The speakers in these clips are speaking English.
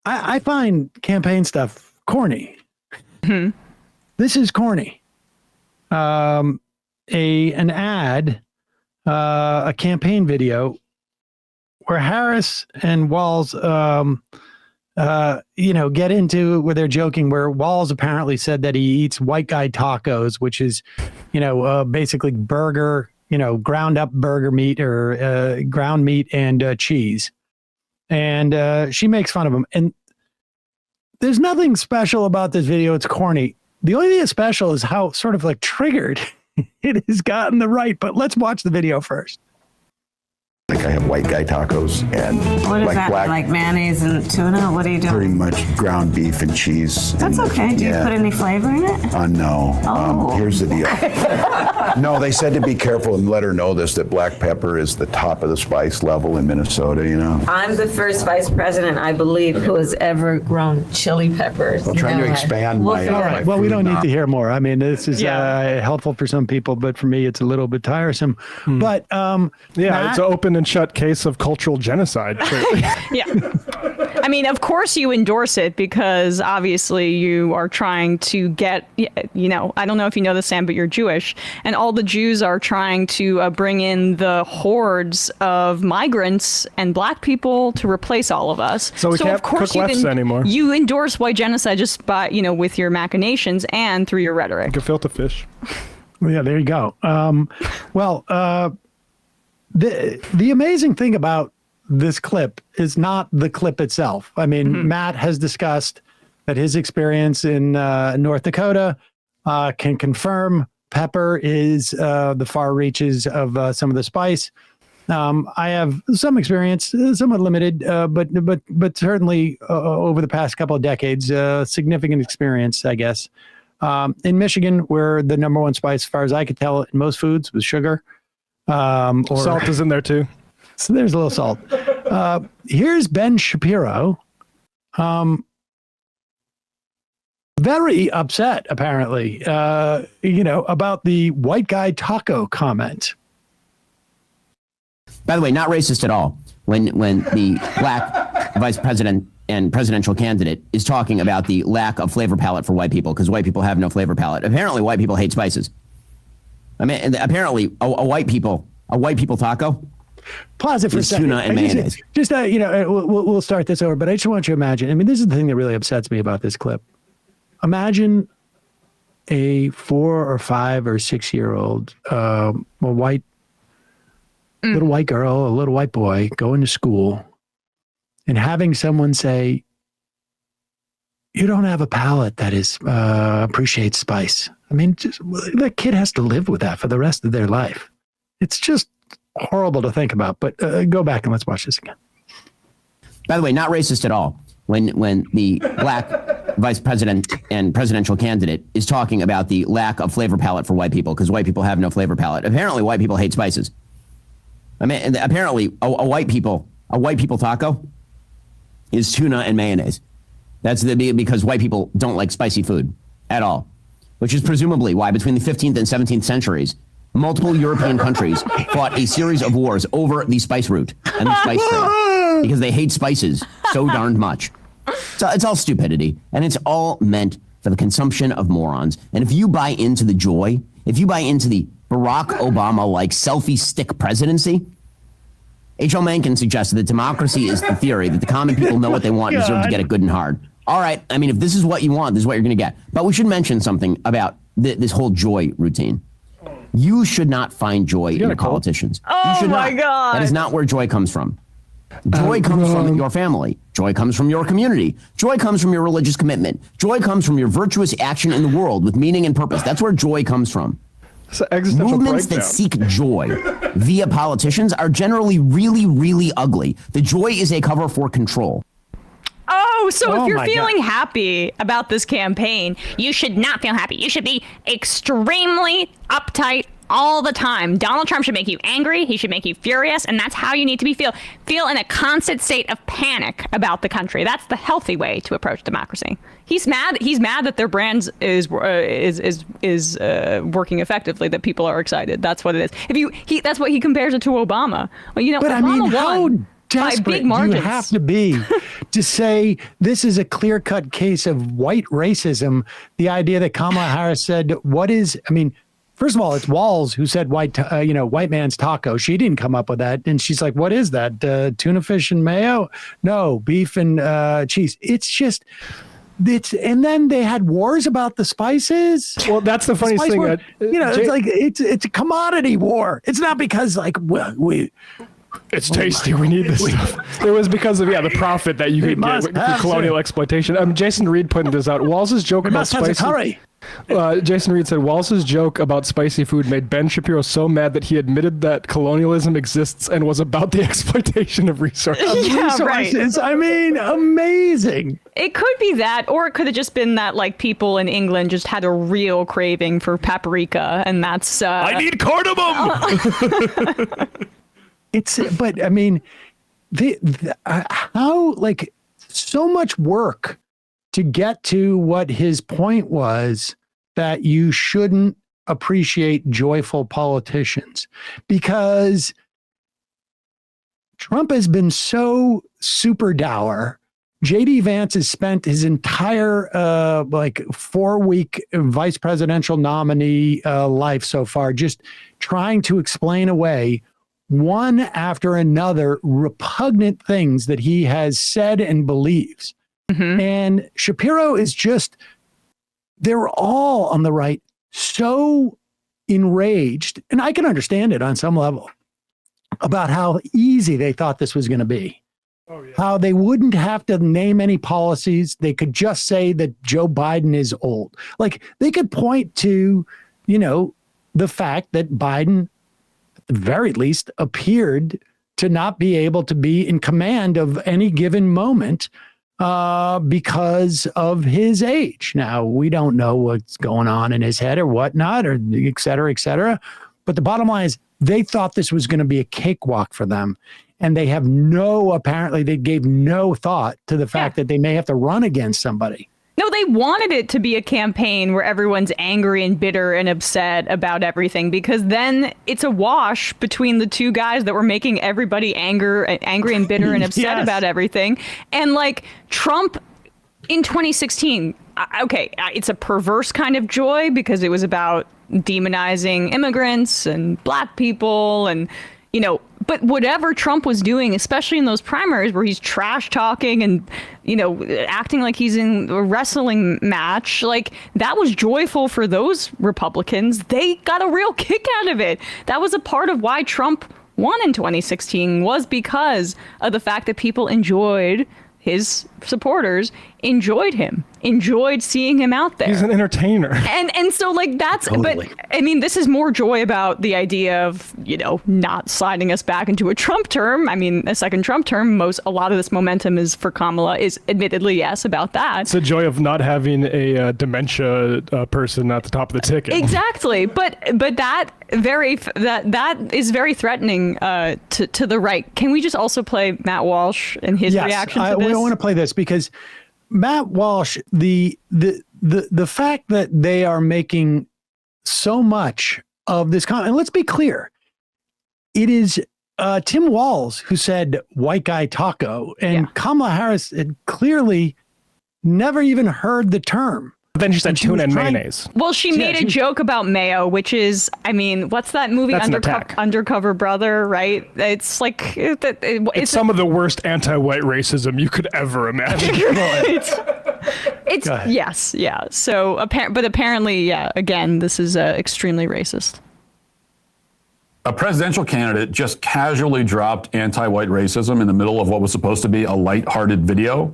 I find campaign stuff corny. Mm-hmm. This is corny. An ad, a campaign video where Harris and Walz, get into where they're joking, where Walz apparently said that he eats white guy tacos, which is, basically burger, ground up burger meat or ground meat and cheese. And she makes fun of him. And there's nothing special about this video. It's corny. The only thing that's special is how sort of like triggered it has gotten the right. But let's watch the video first. Like I have white guy tacos and what is that, like mayonnaise and tuna? What are you doing? Pretty much ground beef and cheese. That's okay. Do you put any flavor in it? No. Oh. Here's the deal. No, they said to be careful and let her know this, that black pepper is the top of the spice level in Minnesota, I'm the first vice president, I believe, who has ever grown chili peppers. I'm trying to expand my all right. Well, we don't need to hear more. I mean, this is helpful for some people, but for me, it's a little bit tiresome. But Matt, it's an open and shut case of cultural genocide. Yeah. I mean, of course you endorse it because obviously you are trying to get, I don't know if you know this, Sam, but you're Jewish, and all the Jews are trying to bring in the hordes of migrants and black people to replace all of us. So we can't cook lefts anymore. You endorse white genocide just by, with your machinations and through your rhetoric. Gefilte fish. Yeah, there you go. The amazing thing about this clip is not the clip itself. I mean, Matt has discussed that his experience in North Dakota can confirm pepper is the far reaches of some of the spice. I have some experience, somewhat limited, but certainly over the past couple of decades, significant experience, I guess. In Michigan, where the number one spice, as far as I could tell, in most foods was sugar. Salt is in there too. So there's a little salt. Here's Ben Shapiro. Very upset, apparently, about the white guy taco comment. By the way, not racist at all. When the black vice president and presidential candidate is talking about the lack of flavor palette for white people, because white people have no flavor palette. Apparently, white people hate spices. I mean, apparently, a white people taco. Pause it for a second. Tuna and mayonnaise. Just we'll start this over, but I just want you to imagine. I mean, this is the thing that really upsets me about this clip. Imagine a 4 or 5 or 6 year old, little white girl, a little white boy going to school, and having someone say, "You don't have a palate that is appreciates spice." I mean, that kid has to live with that for the rest of their life. It's just horrible to think about, but go back and let's watch this again. By the way, not racist at all. When the black vice president and presidential candidate is talking about the lack of flavor palette for white people, because white people have no flavor palette. Apparently, white people hate spices. I mean, apparently, a white people taco is tuna and mayonnaise. That's because white people don't like spicy food at all. Which is presumably why between the 15th and 17th centuries, multiple European countries fought a series of wars over the spice route and the spice trade because they hate spices so darned much. So it's all stupidity, and it's all meant for the consumption of morons. And if you buy into the joy, if you buy into the Barack Obama-like selfie stick presidency, H.L. Mencken suggested that democracy is the theory that the common people know what they want and deserve to get it good and hard. All right, I mean, if this is what you want, this is what you're going to get. But we should mention something about this whole joy routine. You should not find joy in politicians. Oh, my God. That is not where joy comes from. Joy comes from your family. Joy comes from your community. Joy comes from your religious commitment. Joy comes from your virtuous action in the world with meaning and purpose. That's where joy comes from. Movements that seek joy via politicians are generally really, really ugly. The joy is a cover for control. Oh, so if you're feeling happy about this campaign, you should not feel happy. You should be extremely uptight all the time. Donald Trump should make you angry. He should make you furious. And that's how you need to be feel in a constant state of panic about the country. That's the healthy way to approach democracy. He's mad. He's mad that their brand is working effectively, that people are excited. That's what it is. That's what he compares it to Obama. Well, but Obama won. desperate you margins. have to be to say this is a clear-cut case of white racism. The idea that Kamala Harris said, first of all, it's Walz who said white man's taco. She didn't come up with that. And she's like, what is that? Tuna fish and mayo? No, beef and cheese. And then they had wars about the spices. Well, that's the funniest thing. War, it's a commodity war. It's not because it's tasty. We need this stuff. It was because of the profit that you could get with colonial exploitation. Jason Reed pointed this out. Walz's joke about spicy. Jason Reed said Walz's joke about spicy food made Ben Shapiro so mad that he admitted that colonialism exists and was about the exploitation of resources. Right. Amazing. It could be that, or it could have just been that people in England just had a real craving for paprika, and that's I need cardamom. How so much work to get to what his point was, that you shouldn't appreciate joyful politicians, because Trump has been so super dour. JD Vance has spent his entire 4-week vice presidential nominee life so far just trying to explain away one after another repugnant things that he has said and believes. Mm-hmm. And Shapiro is they're all on the right so enraged, and I can understand it on some level, about how easy they thought this was going to be. Oh, yeah. How they wouldn't have to name any policies. They could just say that Joe Biden is old. They could point to, the fact that Biden, at the very least, appeared to not be able to be in command of any given moment because of his age. Now, we don't know what's going on in his head or whatnot, or et cetera, et cetera. But the bottom line is they thought this was going to be a cakewalk for them. And they have apparently they gave no thought to the fact that they may have to run against somebody. No, they wanted it to be a campaign where everyone's angry and bitter and upset about everything, because then it's a wash between the two guys that were making everybody angry and bitter and upset about everything. And Trump in 2016, it's a perverse kind of joy because it was about demonizing immigrants and black people and, but whatever Trump was doing, especially in those primaries where he's trash talking and, acting like he's in a wrestling match, that was joyful for those Republicans. They got a real kick out of it. That was a part of why Trump won in 2016, was because of the fact that people his supporters enjoyed him, enjoyed seeing him out there. He's an entertainer. And so that's, totally. But this is more joy about the idea of, not sliding us back into a Trump term. A second Trump term. A lot of this momentum is for Kamala, is admittedly, yes, about that. It's the joy of not having a dementia person at the top of the ticket. Exactly. But that is very threatening to the right. Can we just also play Matt Walsh and his reaction to this? I want to play this because Matt Walsh, the fact that they are making so much of this comment, and let's be clear, it is Tim Walz who said white guy taco, and Kamala Harris had clearly never even heard the term. But then she said tuna and mayonnaise. Well, she made a joke about mayo, which is, what's that movie? Undercover Brother, right? It's it's some of the worst anti-white racism you could ever imagine. it's yes, yeah. So apparently, again, this is extremely racist. A presidential candidate just casually dropped anti-white racism in the middle of what was supposed to be a lighthearted video.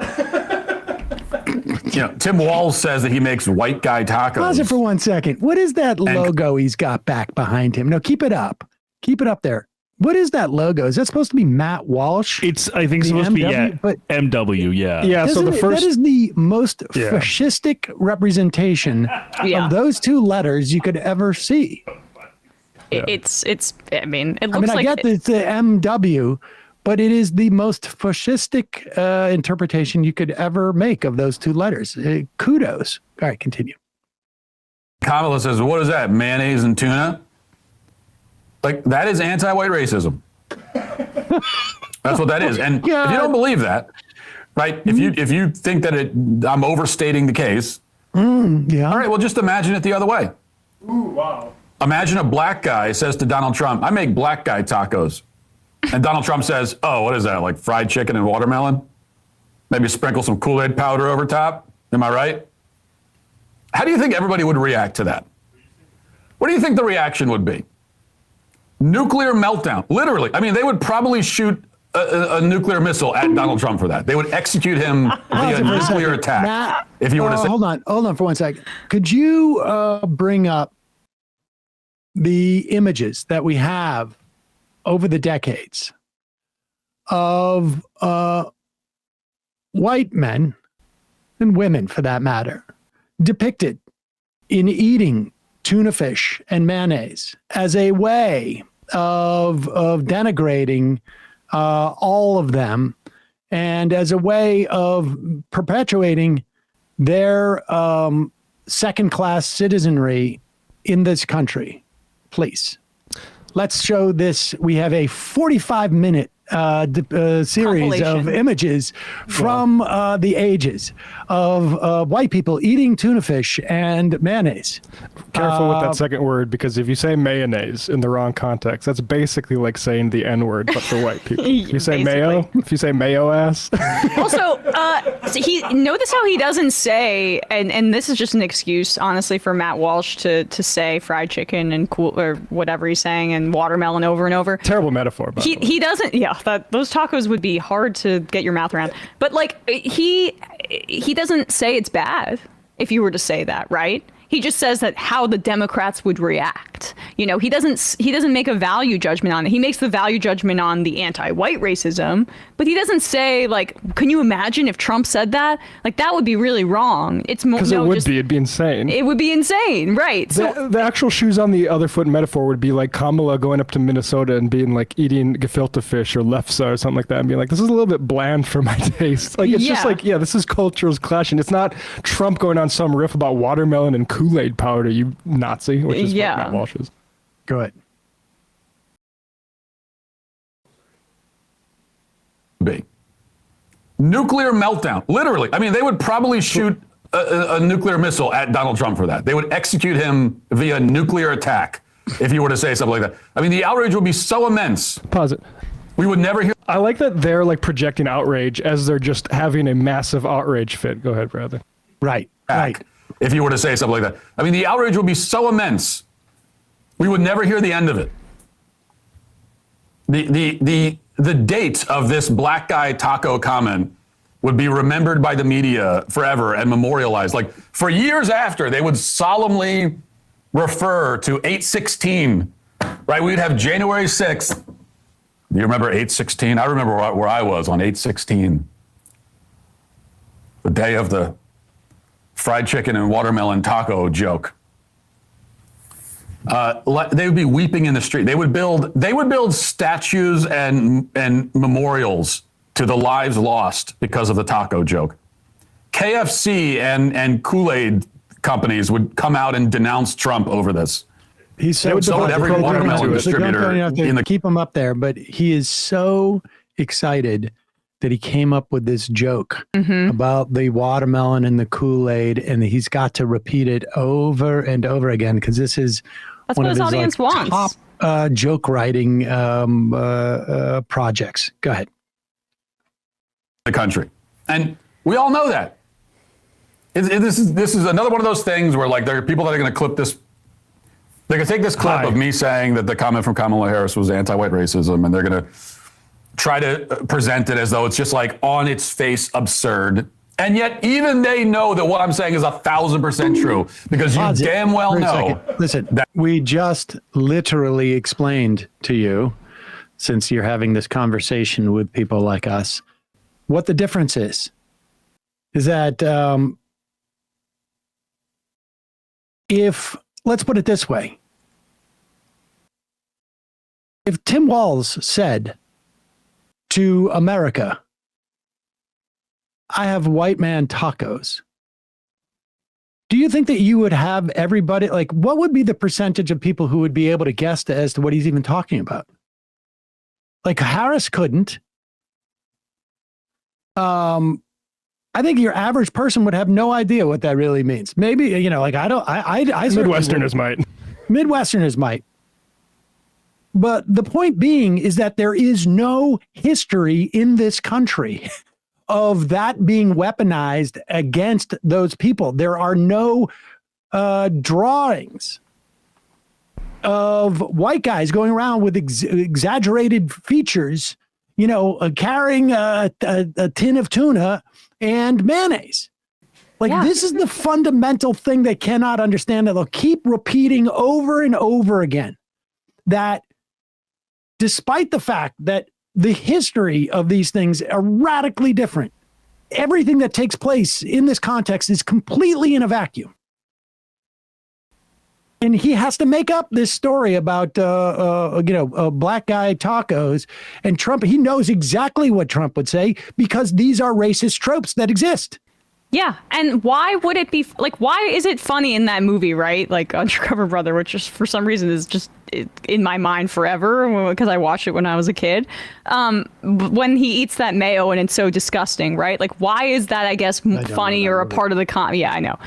Tim Walz says that he makes white guy tacos. Pause it for 1 second. What is that logo he's got back behind him? No, keep it up. Keep it up there. What is that logo? Is that supposed to be Matt Walsh? I think it's supposed to be MW, yeah. Yeah, so that is the most fascistic representation of those two letters you could ever see. It looks I like get that it's the MW, but it is the most fascistic interpretation you could ever make of those two letters. Kudos. All right, continue. Kamala says, what is that, mayonnaise and tuna? That is anti-white racism. That's what that is. And if you don't believe that, right? If you think that I'm overstating the case, all right, well, just imagine it the other way. Ooh, wow. Imagine a black guy says to Donald Trump, I make black guy tacos. And Donald Trump says, oh, what is that, like fried chicken and watermelon? Maybe sprinkle some Kool-Aid powder over top. Am I right? How do you think everybody would react to that? What do you think the reaction would be? Nuclear meltdown. Literally. I mean, they would probably shoot a nuclear missile at Donald Trump for that. They would execute him via nuclear attack. Matt, if you were to say, hold on for 1 second. Could you bring up the images that we have over the decades of white men and women, for that matter, depicted in eating tuna fish and mayonnaise as a way of denigrating all of them, and as a way of perpetuating their second-class citizenry in this country? Please, let's show this. We have a 45-minute series of images from the ages of white people eating tuna fish and mayonnaise. Careful with that second word, because if you say mayonnaise in the wrong context, that's basically like saying the N-word, but for white people. If you say mayo, if you say mayo ass. Also, so notice how he doesn't say, and this is just an excuse, honestly, for Matt Walsh to say fried chicken and cool or whatever he's saying and watermelon over and over. Terrible metaphor. He doesn't. Yeah, those tacos would be hard to get your mouth around. But like he doesn't say it's bad if you were to say that, right? He just says that how the Democrats would react. You know, he doesn't make a value judgment on it. He makes the value judgment on the anti-white racism, but he doesn't say, like, can you imagine if Trump said that? Like, that would be really wrong. It's more because it'd be insane. It would be insane, right? So the actual shoes on the other foot metaphor would be like Kamala going up to Minnesota and being like eating gefilte fish or lefse or something like that, and being like, this is a little bit bland for my taste. Like, it's just like, this is cultural clashing. It's not Trump going on some riff about watermelon and Kool-Aid powder, you Nazi, which is what Matt Walsh is. Go ahead. Nuclear meltdown. Literally. I mean, they would probably shoot a nuclear missile at Donald Trump for that. They would execute him via nuclear attack if you were to say something like that. I mean, the outrage would be so immense. Pause it. We would never hear. I like that they're like projecting outrage as they're just having a massive outrage fit. Go ahead, Bradley. Right. If you were to say something like that. I mean, the outrage would be so immense, we would never hear the end of it. The date of this black guy taco comment would be remembered by the media forever and memorialized. Like, for years after, they would solemnly refer to 8/16, right? We'd have January 6th. Do you remember 8/16? I remember where I was on 8/16, the day of the fried chicken and watermelon taco joke. They would be weeping in the street. They would build statues and memorials to the lives lost because of the taco joke. KFC and Kool-Aid companies would come out and denounce Trump over this. He's so every watermelon distributor keep him up there, but he is so excited that he came up with this joke about the watermelon and the Kool-Aid, and he's got to repeat it over and over again because this is that's one what of his his audience wants. top joke writing projects. Go ahead. The country, and we all know that. This is another one of those things where, like, there are people that are going to clip this. They're going to take this clip of me saying that the comment from Kamala Harris was anti-white racism, and they're going to try to present it as though it's just like on its face absurd. And yet even they know that what I'm saying is 1,000% true, because you damn well know. Listen, we just literally explained to you, since you're having this conversation with people like us, what the difference is that if, let's put it this way, if Tim Walz said to America, I have white man tacos, do you think that you would have everybody, like, what would be the percentage of people who would be able to guess as to what he's even talking about? Like, Harris couldn't. I think your average person would have no idea what that really means. Maybe, you know, like I Midwesterners might. Midwesterners might. But the point being is that there is no history in this country of that being weaponized against those people. There are no drawings of white guys going around with exaggerated features, you know, carrying a tin of tuna and mayonnaise. Like, this is the fundamental thing they cannot understand, that they'll keep repeating over and over again, that despite the fact that the history of these things are radically different, everything that takes place in this context is completely in a vacuum. And he has to make up this story about, black guy tacos and Trump. He knows exactly what Trump would say because these are racist tropes that exist. Yeah. And why would it be like, why is it funny in that movie, right? Like Undercover Brother, which just for some reason is just in my mind forever because I watched it when I was a kid. When he eats that mayo and it's so disgusting, right? Like, why is that, I guess, funny or a part of the Yeah, I know.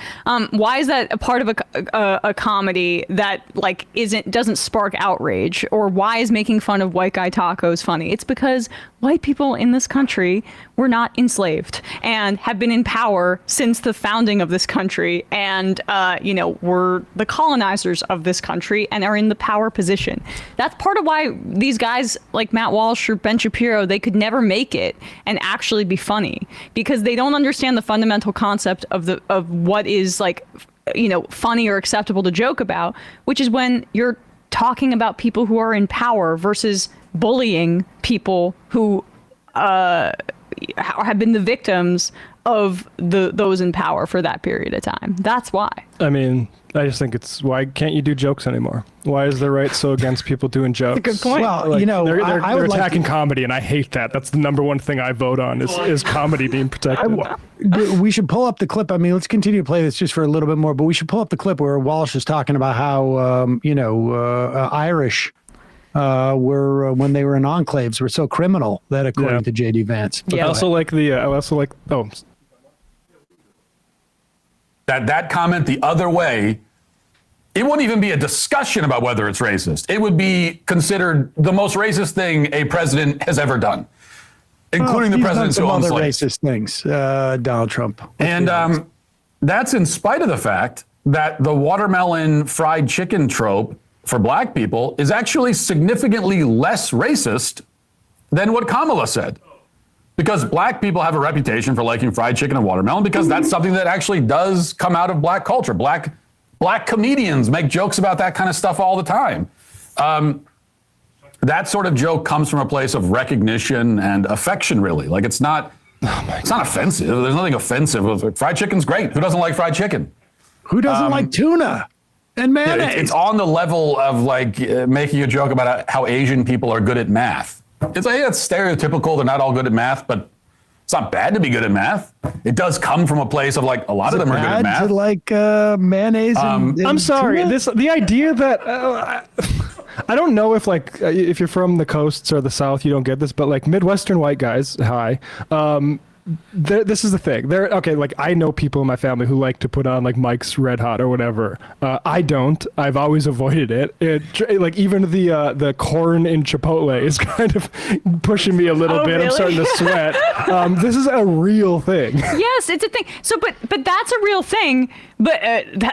Why is that a part of a comedy that like doesn't spark outrage? Or why is making fun of white guy tacos funny? It's because white people in this country were not enslaved and have been in power since the founding of this country, and were the colonizers of this country and are in the power position. That's part of why these guys like Matt Walsh or Ben Shapiro, they could never make it and actually be funny, because they don't understand the fundamental concept of what is like, funny or acceptable to joke about, which is when you're talking about people who are in power versus bullying people who have been the victims of those in power for that period of time. That's why. I mean, I just think why can't you do jokes anymore? Why is the right so against people doing jokes? That's a good point. Well, like, they're attacking comedy, and I hate that. That's the number one thing I vote on is comedy being protected. We should pull up the clip. I mean, let's continue to play this just for a little bit more, but we should pull up the clip where Walsh is talking about how, Irish were when they were in enclaves were so criminal that according to J.D. Vance. I also like that comment the other way. It wouldn't even be a discussion about whether it's racist. It would be considered the most racist thing a president has ever done, including the presidents who own other slaves. Racist things, Donald Trump. And that's in spite of the fact that the watermelon fried chicken trope for black people is actually significantly less racist than what Kamala said. Because black people have a reputation for liking fried chicken and watermelon because that's something that actually does come out of black culture. Black comedians make jokes about that kind of stuff all the time. That sort of joke comes from a place of recognition and affection, really. Like, it's not offensive. There's nothing offensive. Fried chicken's great. Who doesn't like fried chicken? Who doesn't like tuna and mayonnaise? It's on the level of like making a joke about how Asian people are good at math. It's stereotypical. They're not all good at math, but it's not bad to be good at math. It does come from a place of like a lot of them are good at math. To like mayonnaise. And I'm sorry. tuna? The idea that I don't know if like if you're from the coasts or the South, you don't get this, but like Midwestern white guys, this is the thing. Like I know people in my family who like to put on like Mike's Red Hot or whatever. I don't. I've always avoided it. Like even the corn in Chipotle is kind of pushing me a little bit. Really? I'm starting to sweat. This is a real thing. Yes, it's a thing. So, but that's a real thing. But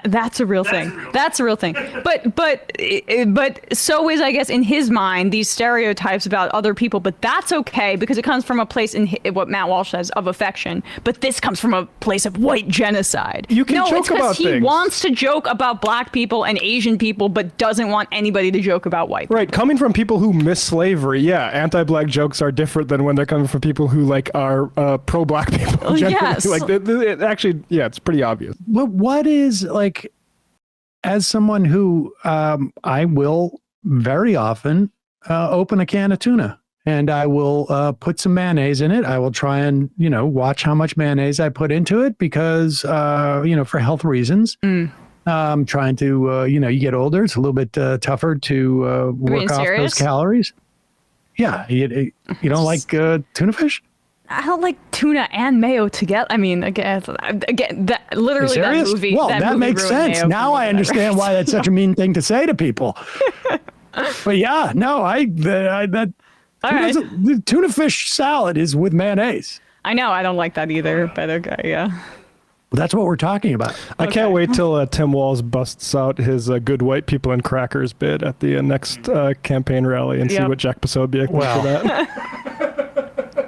that's a real thing. That's a real thing. But so is, I guess, in his mind, these stereotypes about other people. But that's okay because it comes from a place in what Matt Walsh says of affection. But this comes from a place of white genocide. You can joke about things. He wants to joke about black people and Asian people, but doesn't want anybody to joke about white people. Right. Coming from people who miss slavery, anti-black jokes are different than when they're coming from people who like are pro-black people. Yes. Like it actually, it's pretty obvious. What is like, as someone who I will very often open a can of tuna and I will put some mayonnaise in it. I will try and, watch how much mayonnaise I put into it because, for health reasons. I'm trying to, you get older. It's a little bit tougher to work off those calories. Yeah. You don't like tuna fish? I don't like tuna and mayo together. I mean, again, literally that movie. Well, that movie makes ruined sense. mayo Now for me, I understand why that's such a mean thing to say to people. But yeah, no, the tuna fish salad is with mayonnaise. I know, I don't like that either, but okay, yeah. Well, that's what we're talking about. I can't wait till Tim Walz busts out his good white people and crackers bid at the next campaign rally and see what Jack Posobiec thinks for that.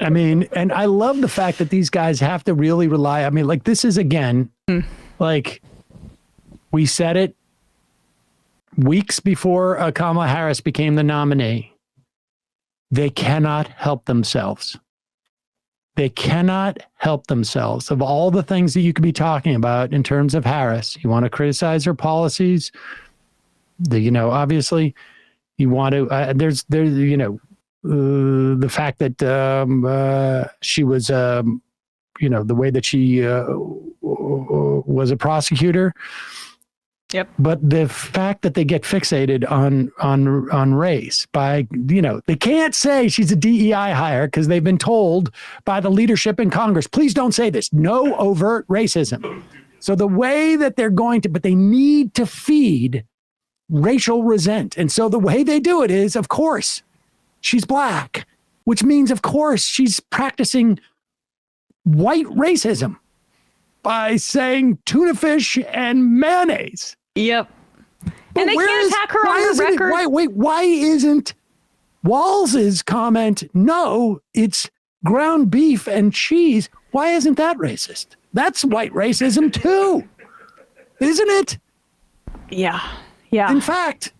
I mean, and I love the fact that these guys have to really rely. I mean, like, this is, again, like, we said it weeks before Kamala Harris became the nominee. They cannot help themselves. They cannot help themselves. Of all the things that you could be talking about in terms of Harris, you want to criticize her policies. Obviously, you want to. There's, the fact that she was, the way that she was a prosecutor. Yep. But the fact that they get fixated on race by, they can't say she's a DEI hire because they've been told by the leadership in Congress, please don't say this. No overt racism. So the way that they're going to, but they need to feed racial resent. And so the way they do it is, of course, she's black, which means, of course, she's practicing white racism by saying tuna fish and mayonnaise. Yep. And they can't attack her on her record. Why isn't Walz's comment, no, it's ground beef and cheese? Why isn't that racist? That's white racism too, isn't it? Yeah. Yeah. In fact,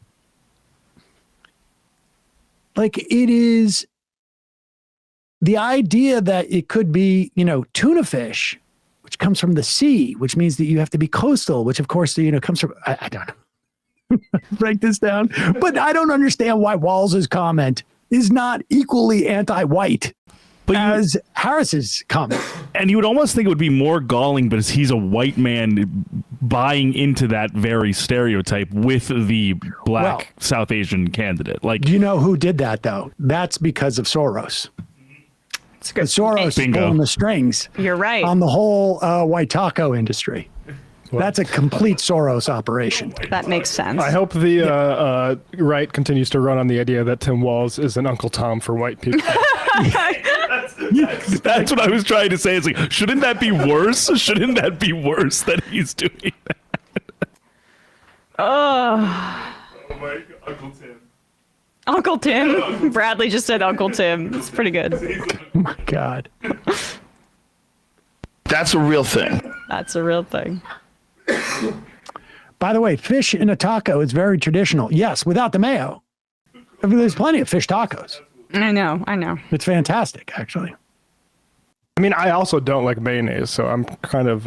like, it is the idea that it could be, tuna fish, which comes from the sea, which means that you have to be coastal, which of course, comes from, I don't know, break this down, but I don't understand why Walz's comment is not equally anti-white as Harris's comment. And you would almost think it would be more galling, but he's a white man buying into that very stereotype with the black South Asian candidate. Like, do you know who did that though? That's because of Soros. Soros is pulling the strings. You're right. On the whole white taco industry. That's a complete Soros operation. That makes sense. I hope the right continues to run on the idea that Tim Walz is an Uncle Tom for white people. That's what I was trying to say. It's like, shouldn't that be worse? Shouldn't that be worse that he's doing that? Oh my God, Uncle Tim. Uncle Tim. Bradley just said Uncle Tim. It's pretty good. Oh my God. That's a real thing. That's a real thing. By the way, fish in a taco is very traditional. Yes, without the mayo. I mean, there's plenty of fish tacos. I know. It's fantastic, actually. I mean, I also don't like mayonnaise, so I'm kind of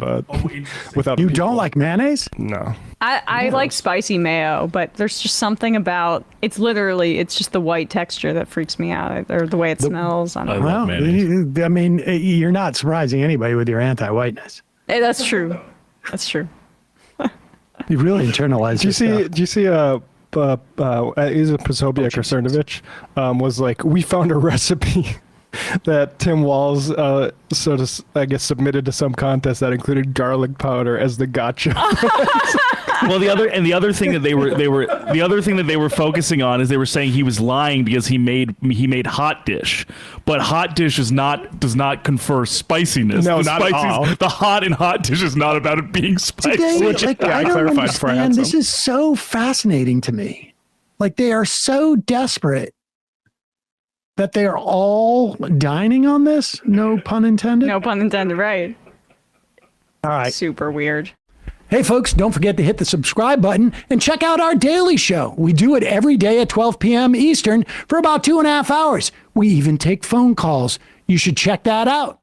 without. You don't like mayonnaise? No. I like spicy mayo, but there's just something about it's just the white texture that freaks me out, or the way it smells. I don't know. love mayonnaise. I mean, you're not surprising anybody with your anti-whiteness. Hey, that's true. That's true. You really internalize this stuff. Do you see either Posobiec or Cernovich was like, we found a recipe that Tim Walz submitted to some contest that included garlic powder as the gotcha. Well, the other thing that they were focusing on is they were saying he was lying because he made hot dish, but hot dish does not confer spiciness. No, not at all. The hot in hot dish is not about it being spicy. I don't understand. This is so fascinating to me. Like, they are so desperate that they are all dining on this. No pun intended. No pun intended. Right. All right. Super weird. Hey, folks, don't forget to hit the subscribe button and check out our daily show. We do it every day at 12 p.m. Eastern for about 2.5 hours. We even take phone calls. You should check that out.